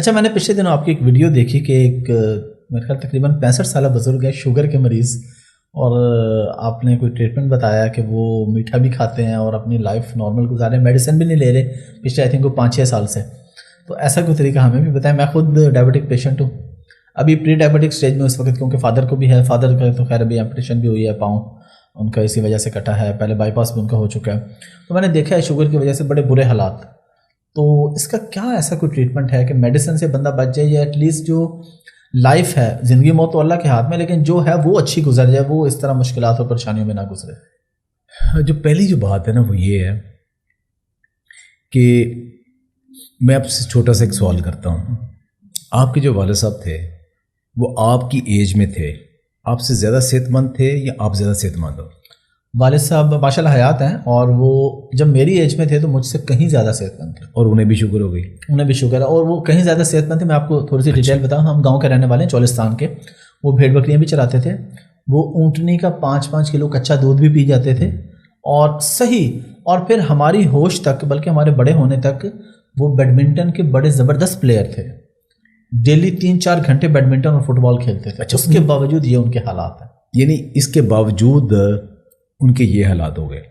اچھا، میں نے پچھلے دنوں آپ کی ایک ویڈیو دیکھی کہ ایک میرے خیال تقریباً 65 سالہ بزرگ ہے، شوگر کے مریض، اور آپ نے کوئی ٹریٹمنٹ بتایا کہ وہ میٹھا بھی کھاتے ہیں اور اپنی لائف نارمل گزارے ہیں، میڈیسن بھی نہیں لے رہے پچھلے آئی تھنک وہ 5-6 سال سے. تو ایسا کوئی طریقہ ہمیں بھی بتائیں. میں خود ڈائبٹک پیشنٹ ہوں، ابھی پری ڈائبٹک سٹیج میں اس وقت، کیونکہ فادر کو بھی ہے. فادر کا تو خیر ابھی ایمپوٹیشن بھی ہوئی ہے، پاؤں ان کا اسی وجہ سے کٹا ہے، پہلے بائی پاس بھی ان کا ہو چکا ہے. تو میں نے دیکھا ہے شوگر کی وجہ سے بڑے برے حالات. تو اس کا کیا ایسا کوئی ٹریٹمنٹ ہے کہ میڈیسن سے بندہ بچ جائے، یا ایٹ لیسٹ جو لائف ہے، زندگی موت تو اللہ کے ہاتھ میں، لیکن جو ہے وہ اچھی گزر جائے، وہ اس طرح مشکلات اور پریشانیوں میں نہ گزرے؟ جو پہلی جو بات ہے نا وہ یہ ہے کہ میں آپ سے چھوٹا سا ایک سوال کرتا ہوں. آپ کے جو والد صاحب تھے وہ آپ کی ایج میں تھے، آپ سے زیادہ صحت مند تھے یا آپ زیادہ صحت مند ہو؟ والد صاحب ماشاء اللہ حیات ہیں، اور وہ جب میری ایج میں تھے تو مجھ سے کہیں زیادہ صحت مند تھے. اور انہیں بھی شوگر ہو گئی؟ انہیں بھی شوگر ہے، اور وہ کہیں زیادہ صحت مند تھے. میں آپ کو تھوڑی سی ڈیٹیل بتاؤں. ہم گاؤں کے رہنے والے ہیں، چولستان کے. وہ بھیڑ بکریاں بھی چراتے تھے، وہ اونٹنی کا 5-5 کلو کچا دودھ بھی پی جاتے تھے، اور صحیح. اور پھر ہماری ہوش تک، بلکہ ہمارے بڑے ہونے تک وہ بیڈمنٹن کے بڑے زبردست پلیئر تھے. ڈیلی 3-4 گھنٹے بیڈمنٹن اور فٹ بال کھیلتے تھے. اس کے باوجود یہ ان کے حالات ہیں. یعنی اس کے باوجود ان کے یہ حالات ہو گئے.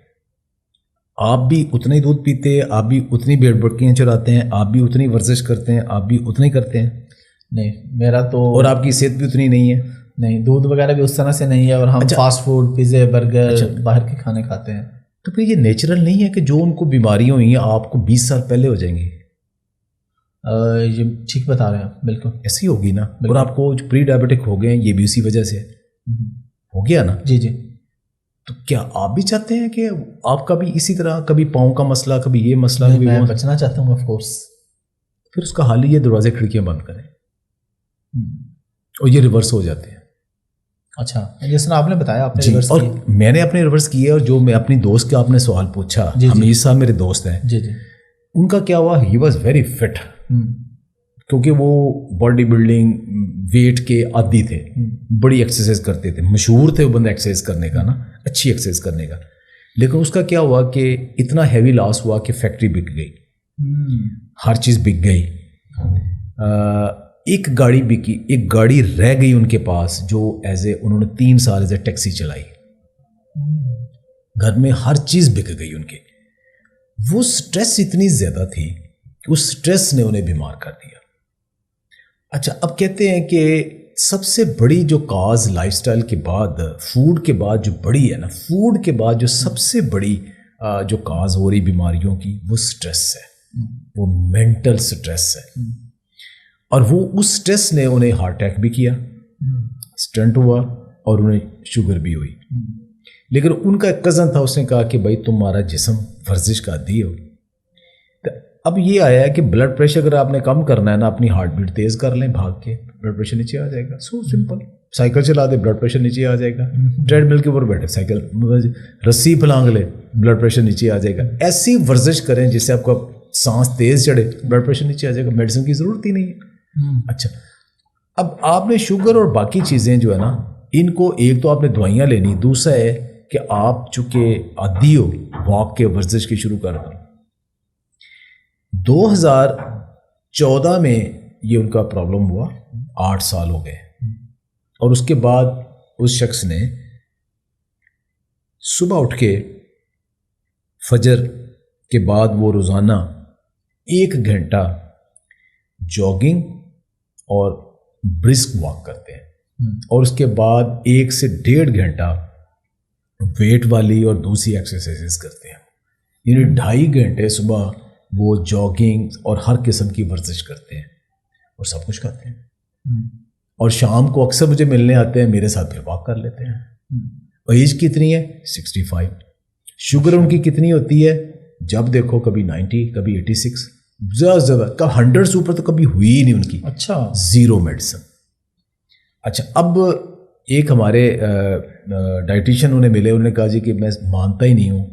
آپ بھی اتنا ہی دودھ پیتے ہیں، آپ بھی اتنی بھیڑ بکریاں چراتے ہیں، آپ بھی اتنی ورزش کرتے ہیں، آپ بھی اتنا ہی کرتے ہیں؟ نہیں، میرا تو، اور آپ کی صحت بھی اتنی نہیں ہے؟ نہیں، دودھ وغیرہ بھی اس طرح سے نہیں ہے، اور ہم فاسٹ فوڈ، پیزے، برگر، باہر کے کھانے کھاتے ہیں. تو پھر یہ نیچرل نہیں ہے کہ جو ان کو بیماریاں ہوئی ہیں آپ کو 20 سال پہلے ہو جائیں گی؟ یہ ٹھیک بتا رہے ہیں آپ، بالکل ایسی ہوگی نا. اور آپ کو جو پری ڈائبٹک ہو گئے ہیں یہ بھی اسی وجہ سے ہو گیا نا؟ جی جی. تو کیا آپ بھی چاہتے ہیں کہ آپ کا بھی اسی طرح کبھی پاؤں کا مسئلہ، کبھی یہ مسئلہ؟ میں بچنا چاہتا ہوں آف کورس. پھر اس کا حل ہی یہ دروازے کھڑکیاں بند کریں اور یہ ریورس ہو جاتے ہیں. اچھا، جس طرح آپ نے بتایا آپ نے ریورس اور میں نے اپنے ریورس کیے. اور جو میں اپنی دوست کا آپ نے سوال پوچھا، حمید صاحب میرے دوست ہیں، جی جی، ان کا کیا ہوا؟ ہی واز ویری فٹ، کیونکہ وہ باڈی بلڈنگ ویٹ کے عادی تھے، بڑی ایکسرسائز کرتے تھے، مشہور تھے وہ بندہ ایکسرسائز کرنے کا نا، اچھی ایکسرسائز کرنے کا. لیکن اس کا کیا ہوا کہ اتنا ہیوی لاس ہوا کہ فیکٹری بک گئی، ہر چیز بک گئی. ایک گاڑی بکی، ایک گاڑی رہ گئی ان کے پاس جو انہوں نے 3 سال ایز اے ٹیکسی چلائی. گھر میں ہر چیز بک گئی ان کے. وہ سٹریس اتنی زیادہ تھی کہ اس سٹریس نے انہیں بیمار کر دیا. اچھا، اب کہتے ہیں کہ سب سے بڑی جو کاز لائف سٹائل کے بعد، فوڈ کے بعد جو بڑی ہے نا، فوڈ کے بعد جو سب سے بڑی جو کاز ہو رہی بیماریوں کی، وہ سٹریس ہے، وہ مینٹل سٹریس ہے. اور وہ اس سٹریس نے انہیں ہارٹ اٹیک بھی کیا، سٹنٹ ہوا، اور انہیں شوگر بھی ہوئی. لیکن ان کا ایک کزن تھا، اس نے کہا کہ بھائی تمہارا جسم ورزش کا عادی ہو. اب یہ آیا ہے کہ بلڈ پریشر اگر آپ نے کم کرنا ہے نا، اپنی ہارٹ بیٹ تیز کر لیں، بھاگ کے بلڈ پریشر نیچے آ جائے گا. So simple. سائیکل چلا دے، بلڈ پریشر نیچے آ جائے گا. ٹریڈ مل کے اوپر بیٹھے، سائیکل رسی پھلانگ لے، بلڈ پریشر نیچے آ جائے گا. ایسی ورزش کریں جس سے آپ کا سانس تیز چڑھے، بلڈ پریشر نیچے آ جائے گا. میڈیسن کی ضرورت ہی نہیں ہے. اچھا، اب آپ نے شوگر اور باقی چیزیں جو ہے نا، ان کو ایک تو آپ نے دوائیاں لینی، دوسرا ہے کہ آپ چونکہ عادی ہو واک کے، ورزش کی شروع کر دیں. 2014 میں یہ ان کا پرابلم ہوا، 8 سال ہو گئے. اور اس کے بعد اس شخص نے صبح اٹھ کے فجر کے بعد وہ روزانہ 1 گھنٹہ جاگنگ اور برسک واک کرتے ہیں، اور اس کے بعد 1 سے 1.5 گھنٹہ ویٹ والی اور دوسری ایکسرسائزز کرتے ہیں. یعنی 2.5 گھنٹے صبح وہ جاگنگ اور ہر قسم کی ورزش کرتے ہیں، اور سب کچھ کرتے ہیں. اور شام کو اکثر مجھے ملنے آتے ہیں، میرے ساتھ پھر واک کر لیتے ہیں. اور ایج کتنی ہے؟ 65. شوگر ان کی کتنی ہوتی ہے؟ جب دیکھو کبھی 90، کبھی 86، زیادہ 100 سے اوپر تو کبھی ہوئی ہی نہیں ان کی. اچھا، زیرو میڈیسن. اچھا، اب ایک ہمارے ڈائٹیشین انہیں ملے، انہوں نے کہا جی کہ میں مانتا ہی نہیں ہوں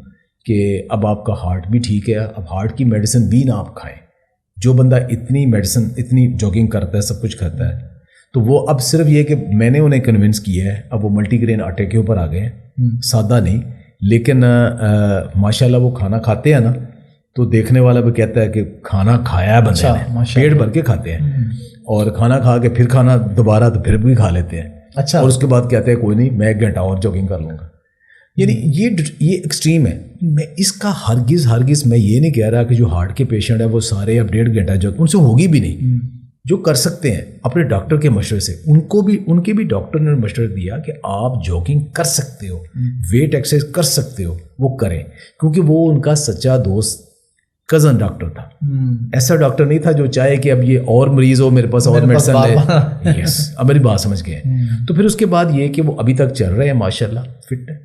کہ اب آپ کا ہارٹ بھی ٹھیک ہے، اب ہارٹ کی میڈیسن بھی نہ آپ کھائیں. جو بندہ اتنی میڈیسن، اتنی جاگنگ کرتا ہے، سب کچھ کرتا ہے، تو وہ اب صرف یہ کہ میں نے انہیں کنونس کیا ہے. اب وہ ملٹی گرین آٹے کے اوپر آ گئے ہیں، سادہ نہیں، لیکن ماشاءاللہ وہ کھانا کھاتے ہیں نا، تو دیکھنے والا بھی کہتا ہے کہ کھانا کھایا ہے بندے نے، پیٹ بھر کے کھاتے ہیں، اور کھانا کھا کے پھر کھانا دوبارہ تو پھر بھی کھا لیتے ہیں، اچھا، اور اس کے بعد کہتے ہیں کوئی نہیں میں 1 گھنٹہ اور جاگنگ کر لوں گا. یعنی یہ ایکسٹریم ہے. میں اس کا ہرگز میں یہ نہیں کہہ رہا کہ جو ہارٹ کے پیشنٹ ہیں وہ سارے اب 1.5 گھنٹہ جو ان سے ہوگی بھی نہیں. جو کر سکتے ہیں اپنے ڈاکٹر کے مشورے سے، ان کے بھی ڈاکٹر نے مشورہ دیا کہ آپ جاگنگ کر سکتے ہو، ویٹ ایکسرسائز کر سکتے ہو، وہ کریں، کیونکہ وہ ان کا سچا دوست کزن ڈاکٹر تھا. ایسا ڈاکٹر نہیں تھا جو چاہے کہ اب یہ اور مریض ہو میرے پاس اور میڈیسن لے. یس، اب میری بات سمجھ گئے. تو پھر اس کے بعد یہ کہ وہ ابھی تک چل رہے ہیں، ماشاء اللہ فٹ ہے.